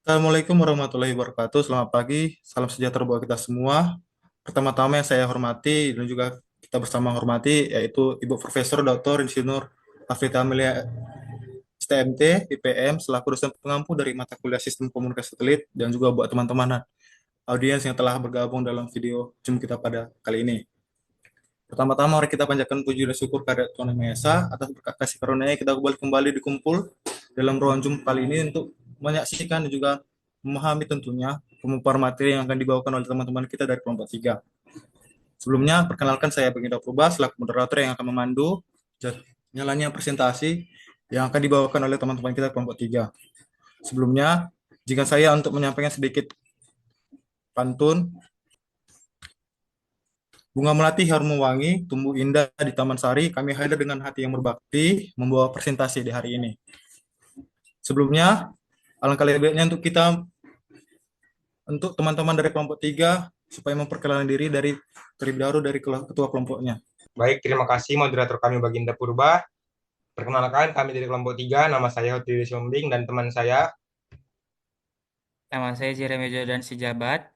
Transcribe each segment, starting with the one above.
Assalamualaikum warahmatullahi wabarakatuh. Selamat pagi, salam sejahtera buat kita semua. Pertama-tama yang saya hormati dan juga kita bersama hormati yaitu Ibu Profesor Dr. Insinyur Afrita Amelia STMT, IPM, selaku dosen pengampu dari mata kuliah Sistem Komunikasi Satelit dan juga buat teman-teman audiens yang telah bergabung dalam video Zoom kita pada kali ini. Pertama-tama mari kita panjatkan puji dan syukur kepada Tuhan Yang Maha Esa atas berkat kasih karunia kita kembali dikumpul dalam ruang Zoom kali ini untuk menyaksikan dan juga memahami tentunya pemaparan materi yang akan dibawakan oleh teman-teman kita dari kelompok 3. Sebelumnya, perkenalkan saya Baginda Purba selaku moderator yang akan memandu jalannya presentasi yang akan dibawakan oleh teman-teman kita kelompok 3. Sebelumnya, jika saya untuk menyampaikan sedikit pantun, bunga melati harum wangi, tumbuh indah di Taman Sari, kami hadir dengan hati yang berbakti, membawa presentasi di hari ini. Sebelumnya, alangkah lebih baiknya untuk teman-teman dari kelompok 3 supaya memperkenalkan diri dari terlebih dahulu dari ketua kelompoknya. Baik, terima kasih moderator kami Baginda Purba. Perkenalkan kami dari kelompok 3, nama saya Hotiri Sombing dan teman saya. Nama saya Jeremy Jordan Sijabat.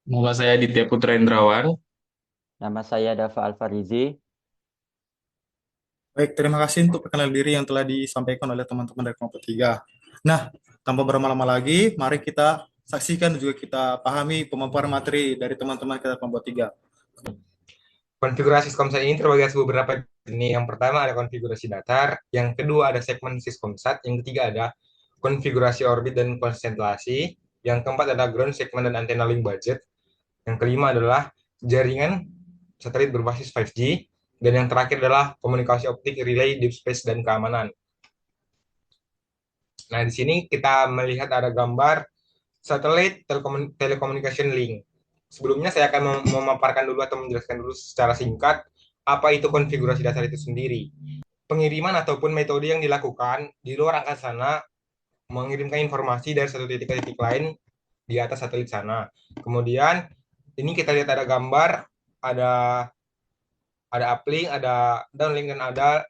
Nama saya Ditya Putra Indrawan. Nama saya Dava Alfarizi. Baik, terima kasih untuk perkenalan diri yang telah disampaikan oleh teman-teman dari kelompok 3. Nah, tanpa berlama-lama lagi, mari kita saksikan dan juga kita pahami pemaparan materi dari teman-teman kita kelompok 3. Konfigurasi Siskomsat ini terbagi atas beberapa jenis. Yang pertama ada konfigurasi datar, yang kedua ada segmen Siskomsat, yang ketiga ada konfigurasi orbit dan konstelasi, yang keempat ada ground segment dan antena link budget, yang kelima adalah jaringan satelit berbasis 5G, dan yang terakhir adalah komunikasi optik, relay, deep space, dan keamanan. Nah, di sini kita melihat ada gambar satelit telecommunication link. Sebelumnya saya akan memaparkan dulu atau menjelaskan dulu secara singkat apa itu konfigurasi dasar itu sendiri. Pengiriman ataupun metode yang dilakukan di luar angkasa sana mengirimkan informasi dari satu titik ke titik lain di atas satelit sana. Kemudian ini kita lihat ada gambar, ada uplink, ada downlink, dan ada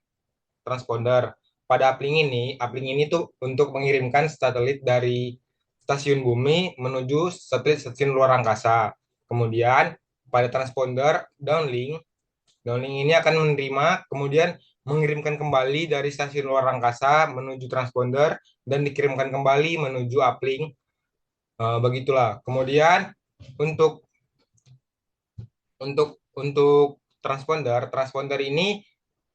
transponder. Pada uplink ini tuh untuk mengirimkan satelit dari stasiun bumi menuju stasiun luar angkasa. Kemudian pada transponder downlink, downlink ini akan menerima kemudian mengirimkan kembali dari stasiun luar angkasa menuju transponder dan dikirimkan kembali menuju uplink. Begitulah. Kemudian untuk transponder ini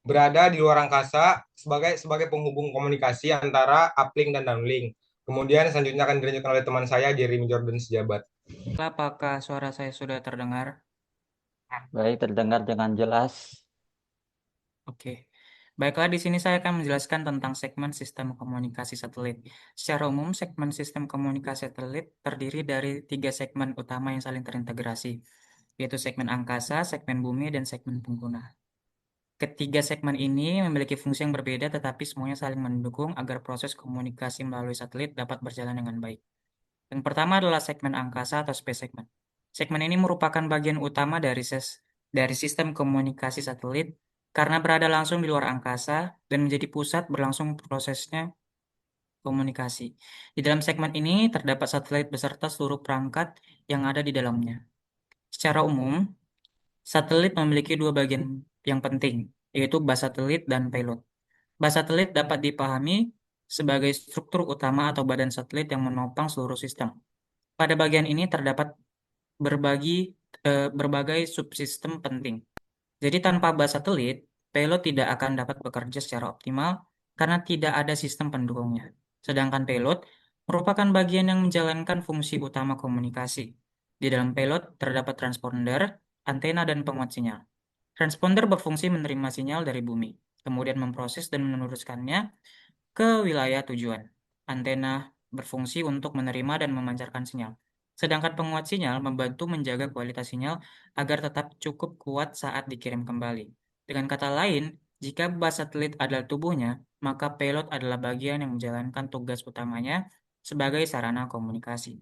berada di luar angkasa sebagai penghubung komunikasi antara uplink dan downlink. Kemudian selanjutnya akan dilanjutkan oleh teman saya Jeremy Jordan Sejabat. Apakah suara saya sudah terdengar? Baik, terdengar dengan jelas. Oke. Baiklah, di sini saya akan menjelaskan tentang segmen sistem komunikasi satelit. Secara umum, segmen sistem komunikasi satelit terdiri dari 3 segmen utama yang saling terintegrasi, yaitu segmen angkasa, segmen bumi, dan segmen pengguna. Ketiga segmen ini memiliki fungsi yang berbeda, tetapi semuanya saling mendukung agar proses komunikasi melalui satelit dapat berjalan dengan baik. Yang pertama adalah segmen angkasa atau space segment. Segmen ini merupakan bagian utama dari sistem komunikasi satelit karena berada langsung di luar angkasa dan menjadi pusat berlangsung prosesnya komunikasi. Di dalam segmen ini terdapat satelit beserta seluruh perangkat yang ada di dalamnya. Secara umum, satelit memiliki dua bagian yang penting, yaitu bas satelit dan payload. Bas satelit dapat dipahami sebagai struktur utama atau badan satelit yang menopang seluruh sistem. Pada bagian ini terdapat berbagai subsistem penting. Jadi tanpa bas satelit, payload tidak akan dapat bekerja secara optimal karena tidak ada sistem pendukungnya. Sedangkan payload merupakan bagian yang menjalankan fungsi utama komunikasi. Di dalam payload terdapat transponder, antena, dan penguat sinyal. Transponder berfungsi menerima sinyal dari bumi, kemudian memproses dan meneruskannya ke wilayah tujuan. Antena berfungsi untuk menerima dan memancarkan sinyal. Sedangkan penguat sinyal membantu menjaga kualitas sinyal agar tetap cukup kuat saat dikirim kembali. Dengan kata lain, jika bas satelit adalah tubuhnya, maka payload adalah bagian yang menjalankan tugas utamanya sebagai sarana komunikasi.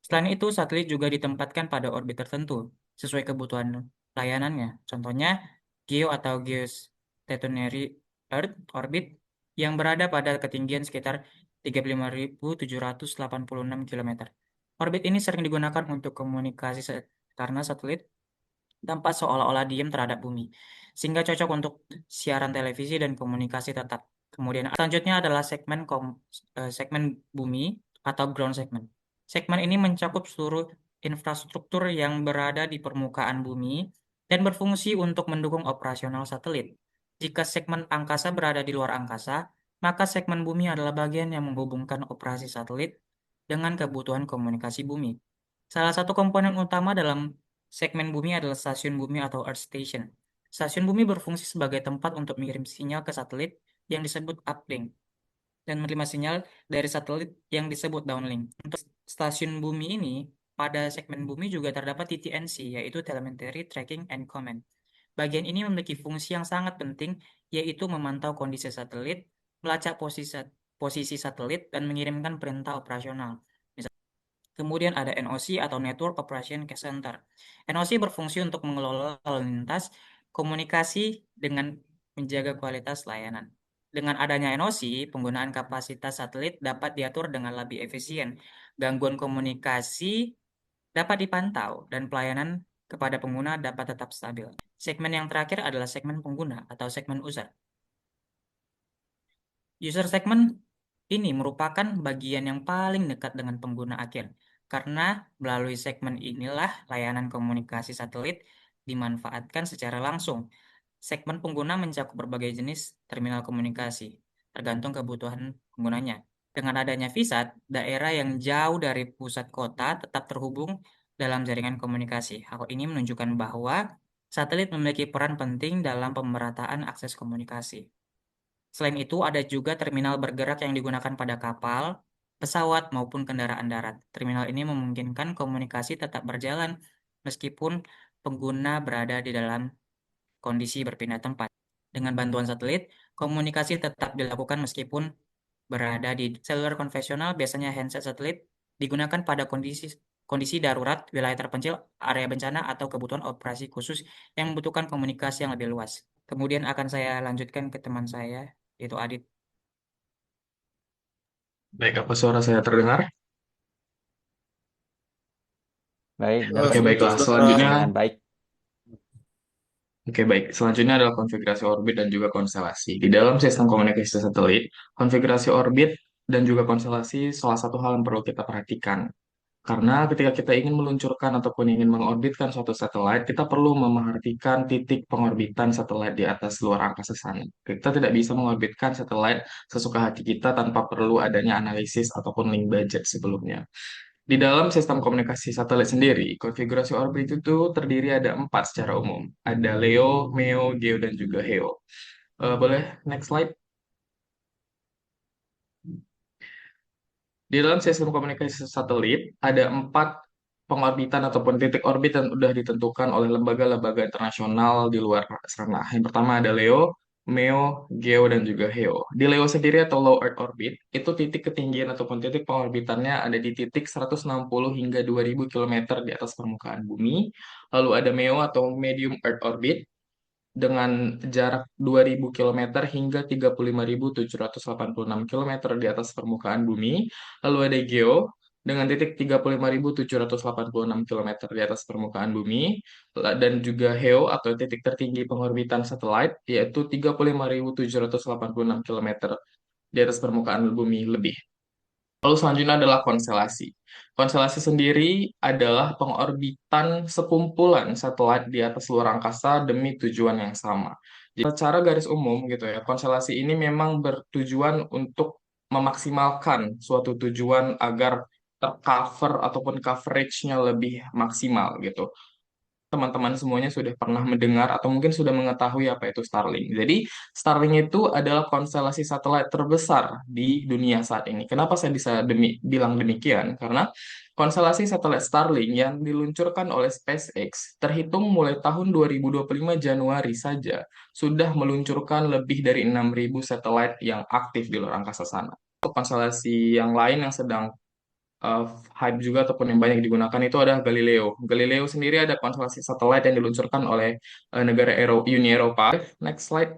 Selain itu, satelit juga ditempatkan pada orbit tertentu sesuai kebutuhan layanannya. Contohnya, geo atau geostationary Earth orbit yang berada pada ketinggian sekitar 35.786 km. Orbit ini sering digunakan untuk komunikasi karena satelit tampak seolah-olah diam terhadap bumi, sehingga cocok untuk siaran televisi dan komunikasi tetap. Kemudian selanjutnya adalah segmen bumi atau ground segment. Segmen ini mencakup seluruh infrastruktur yang berada di permukaan bumi dan berfungsi untuk mendukung operasional satelit. Jika segmen angkasa berada di luar angkasa, maka segmen bumi adalah bagian yang menghubungkan operasi satelit dengan kebutuhan komunikasi bumi. Salah satu komponen utama dalam segmen bumi adalah stasiun bumi atau Earth Station. Stasiun bumi berfungsi sebagai tempat untuk mengirim sinyal ke satelit yang disebut uplink dan menerima sinyal dari satelit yang disebut downlink. Untuk stasiun bumi ini, pada segmen bumi juga terdapat TTNC, yaitu Telemetry Tracking and Command. Bagian ini memiliki fungsi yang sangat penting, yaitu memantau kondisi satelit, melacak posisi satelit, dan mengirimkan perintah operasional. Kemudian ada NOC atau Network Operation Center. NOC berfungsi untuk mengelola lalu lintas komunikasi dengan menjaga kualitas layanan. Dengan adanya NOC, penggunaan kapasitas satelit dapat diatur dengan lebih efisien. Gangguan komunikasi dapat dipantau dan pelayanan kepada pengguna dapat tetap stabil. Segmen yang terakhir adalah segmen pengguna atau segmen user. User segment ini merupakan bagian yang paling dekat dengan pengguna akhir, karena melalui segmen inilah layanan komunikasi satelit dimanfaatkan secara langsung. Segmen pengguna mencakup berbagai jenis terminal komunikasi, tergantung kebutuhan penggunanya. Dengan adanya VSAT, daerah yang jauh dari pusat kota tetap terhubung dalam jaringan komunikasi. Hal ini menunjukkan bahwa satelit memiliki peran penting dalam pemerataan akses komunikasi. Selain itu, ada juga terminal bergerak yang digunakan pada kapal, pesawat, maupun kendaraan darat. Terminal ini memungkinkan komunikasi tetap berjalan meskipun pengguna berada di dalam kondisi berpindah tempat. Dengan bantuan satelit, komunikasi tetap dilakukan meskipun berada di seluler konvensional. Biasanya handset satelit digunakan pada kondisi darurat, wilayah terpencil, area bencana, atau kebutuhan operasi khusus yang membutuhkan komunikasi yang lebih luas. Kemudian akan saya lanjutkan ke teman saya, yaitu Adit. Baik, apa suara saya terdengar? Baik, Oke, Sudah baiklah. terdengar. Selanjutnya, dengan baik. oke, baik. Selanjutnya adalah konfigurasi orbit dan juga konstelasi. Di dalam sistem komunikasi satelit, konfigurasi orbit dan juga konstelasi salah satu hal yang perlu kita perhatikan. Karena ketika kita ingin meluncurkan ataupun ingin mengorbitkan suatu satelit, kita perlu memerhatikan titik pengorbitan satelit di atas luar angkasa sana. Kita tidak bisa mengorbitkan satelit sesuka hati kita tanpa perlu adanya analisis ataupun link budget sebelumnya. Di dalam sistem komunikasi satelit sendiri, konfigurasi orbit itu terdiri ada 4 secara umum. Ada LEO, MEO, GEO, dan juga HEO. Boleh next slide? Di dalam sistem komunikasi satelit, ada 4 pengorbitan ataupun titik orbit yang sudah ditentukan oleh lembaga-lembaga internasional di luar sana. Yang pertama ada LEO, MEO, GEO, dan juga HEO. Di LEO sendiri atau Low Earth Orbit, itu titik ketinggian ataupun titik pengorbitannya ada di titik 160 hingga 2000 km di atas permukaan bumi. Lalu ada MEO atau Medium Earth Orbit, dengan jarak 2000 km hingga 35.786 km di atas permukaan bumi. Lalu ada GEO dengan titik 35.786 km di atas permukaan bumi, dan juga HEO atau titik tertinggi pengorbitan satelit yaitu 35.786 km di atas permukaan bumi lebih. Lalu selanjutnya adalah konstelasi. Konstelasi sendiri adalah pengorbitan sekumpulan satelit di atas luar angkasa demi tujuan yang sama. Jadi, secara garis umum gitu ya, konstelasi ini memang bertujuan untuk memaksimalkan suatu tujuan agar tercover ataupun coveragenya lebih maksimal gitu. Teman-teman semuanya sudah pernah mendengar atau mungkin sudah mengetahui apa itu Starlink. Jadi, Starlink itu adalah konstelasi satelit terbesar di dunia saat ini. Kenapa saya bisa bilang demikian? Karena konstelasi satelit Starlink yang diluncurkan oleh SpaceX terhitung mulai tahun 2025 Januari saja sudah meluncurkan lebih dari 6.000 satelit yang aktif di luar angkasa sana. Konstelasi yang lain yang sedang uh, hype juga ataupun yang banyak digunakan itu adalah Galileo. Galileo sendiri ada konstelasi satelit yang diluncurkan oleh negara Uni Eropa. Next slide.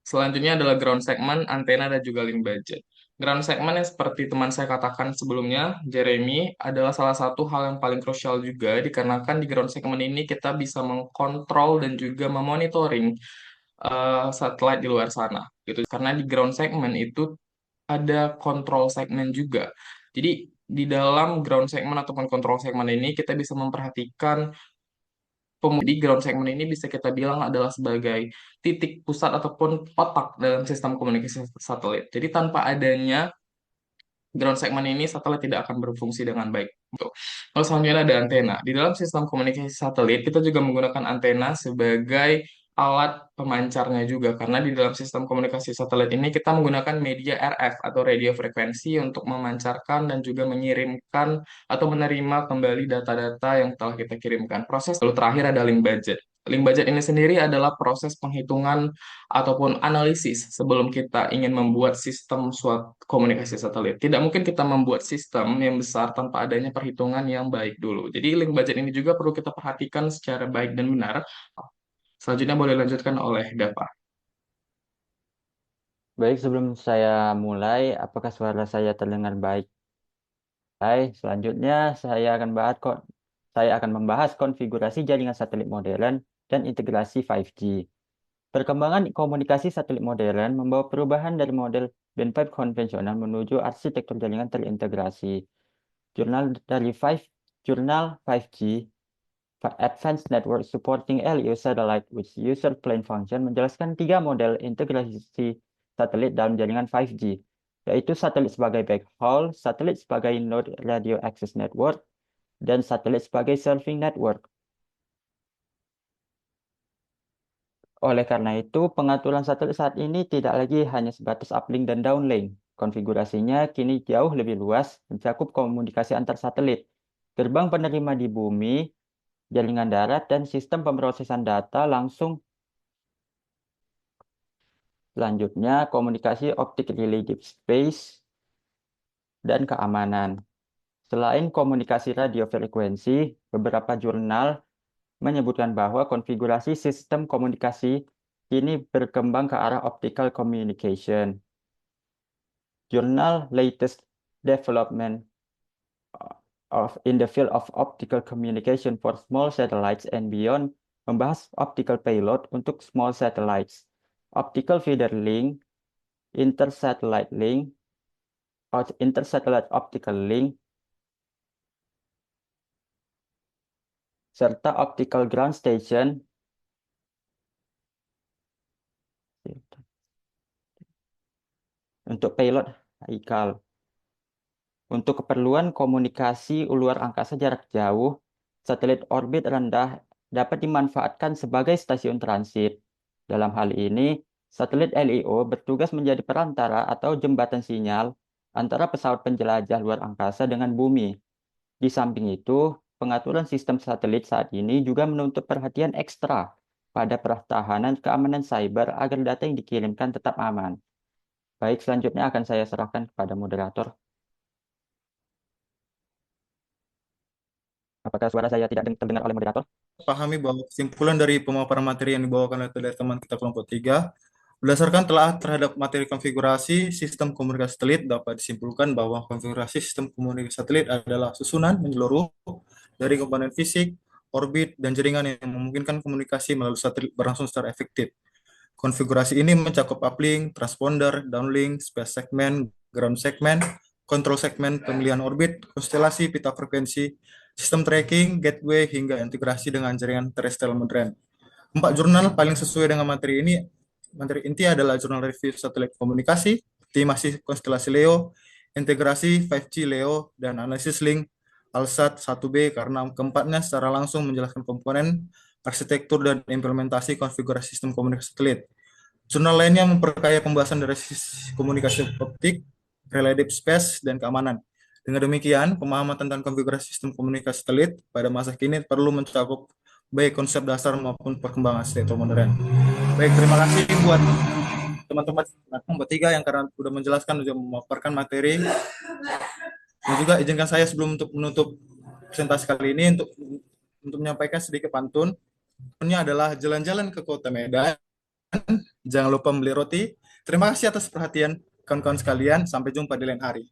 Selanjutnya adalah ground segment, antena, dan juga link budget. Ground segment yang seperti teman saya katakan sebelumnya, Jeremy, adalah salah satu hal yang paling krusial juga, dikarenakan di ground segment ini kita bisa mengkontrol dan juga memonitoring satelit di luar sana. Gitu. Karena di ground segment itu ada kontrol segmen juga. Jadi di dalam ground segment ataupun kontrol segmen ini kita bisa memperhatikan pemudi ground segment ini bisa kita bilang adalah sebagai titik pusat ataupun otak dalam sistem komunikasi satelit. Jadi tanpa adanya ground segment ini satelit tidak akan berfungsi dengan baik. Gitu. Lalu selanjutnya ada antena. Di dalam sistem komunikasi satelit kita juga menggunakan antena sebagai alat pemancarnya juga karena di dalam sistem komunikasi satelit ini kita menggunakan media RF atau radio frekuensi untuk memancarkan dan juga mengirimkan atau menerima kembali data-data yang telah kita kirimkan. Proses lalu terakhir ada link budget. Link budget ini sendiri adalah proses penghitungan ataupun analisis sebelum kita ingin membuat sistem suatu komunikasi satelit. Tidak mungkin kita membuat sistem yang besar tanpa adanya perhitungan yang baik dulu. Jadi link budget ini juga perlu kita perhatikan secara baik dan benar. Selanjutnya boleh lanjutkan oleh Dava. Baik, sebelum saya mulai, apakah suara saya terdengar baik? Hai, selanjutnya saya akan membahas konfigurasi jaringan satelit modern dan integrasi 5G. Perkembangan komunikasi satelit modern membawa perubahan dari model band 5 konvensional menuju arsitektur jaringan terintegrasi. Jurnal 5G Advanced Network Supporting LEO Satellite with User Plane Function menjelaskan tiga model integrasi satelit dalam jaringan 5G, yaitu satelit sebagai backhaul, satelit sebagai node radio access network, dan satelit sebagai serving network. Oleh karena itu, pengaturan satelit saat ini tidak lagi hanya sebatas uplink dan downlink. Konfigurasinya kini jauh lebih luas, mencakup komunikasi antar satelit, gerbang penerima di bumi, jaringan darat, dan sistem pemrosesan data langsung. Selanjutnya, komunikasi optik relay deep space dan keamanan. Selain komunikasi radio frekuensi, beberapa jurnal menyebutkan bahwa konfigurasi sistem komunikasi kini berkembang ke arah optical communication. Jurnal Latest Development in the Field of Optical Communication for Small Satellites and Beyond membahas optical payload untuk small satellites, optical feeder link, intersatellite link, intersatellite optical link, serta optical ground station untuk payload HICAL. Untuk keperluan komunikasi luar angkasa jarak jauh, satelit orbit rendah dapat dimanfaatkan sebagai stasiun transit. Dalam hal ini, satelit LEO bertugas menjadi perantara atau jembatan sinyal antara pesawat penjelajah luar angkasa dengan bumi. Di samping itu, pengaturan sistem satelit saat ini juga menuntut perhatian ekstra pada pertahanan keamanan cyber agar data yang dikirimkan tetap aman. Baik, selanjutnya akan saya serahkan kepada moderator. Apakah suara saya tidak terdengar oleh moderator? Pahami bahwa kesimpulan dari pemaparan materi yang dibawakan oleh teman kita kelompok 3, berdasarkan telah terhadap materi konfigurasi sistem komunikasi satelit, dapat disimpulkan bahwa konfigurasi sistem komunikasi satelit adalah susunan menyeluruh dari komponen fisik, orbit, dan jaringan yang memungkinkan komunikasi melalui satelit berlangsung secara efektif. Konfigurasi ini mencakup uplink, transponder, downlink, space segment, ground segment, control segment, pemilihan orbit, konstelasi, pita frekuensi, sistem tracking, gateway, hingga integrasi dengan jaringan terestrial modern. 4 jurnal paling sesuai dengan materi ini, materi inti adalah jurnal review satelit komunikasi, estimasi konstelasi LEO, integrasi 5G LEO, dan analisis link ALSAT 1B karena keempatnya secara langsung menjelaskan komponen, arsitektur, dan implementasi konfigurasi sistem komunikasi satelit. Jurnal lainnya memperkaya pembahasan dari sisi komunikasi optik, relay deep space, dan keamanan. Dengan demikian, pemahaman tentang konfigurasi sistem komunikasi satelit pada masa kini perlu mencakup baik konsep dasar maupun perkembangan arsitektur modern. Baik, terima kasih buat teman-teman kelompok 3 yang karena sudah menjelaskan, sudah memaparkan materi. Dan juga izinkan saya sebelum untuk menutup presentasi kali ini untuk menyampaikan sedikit pantun. Ini adalah jalan-jalan ke kota Medan, jangan lupa membeli roti. Terima kasih atas perhatian kawan-kawan sekalian. Sampai jumpa di lain hari.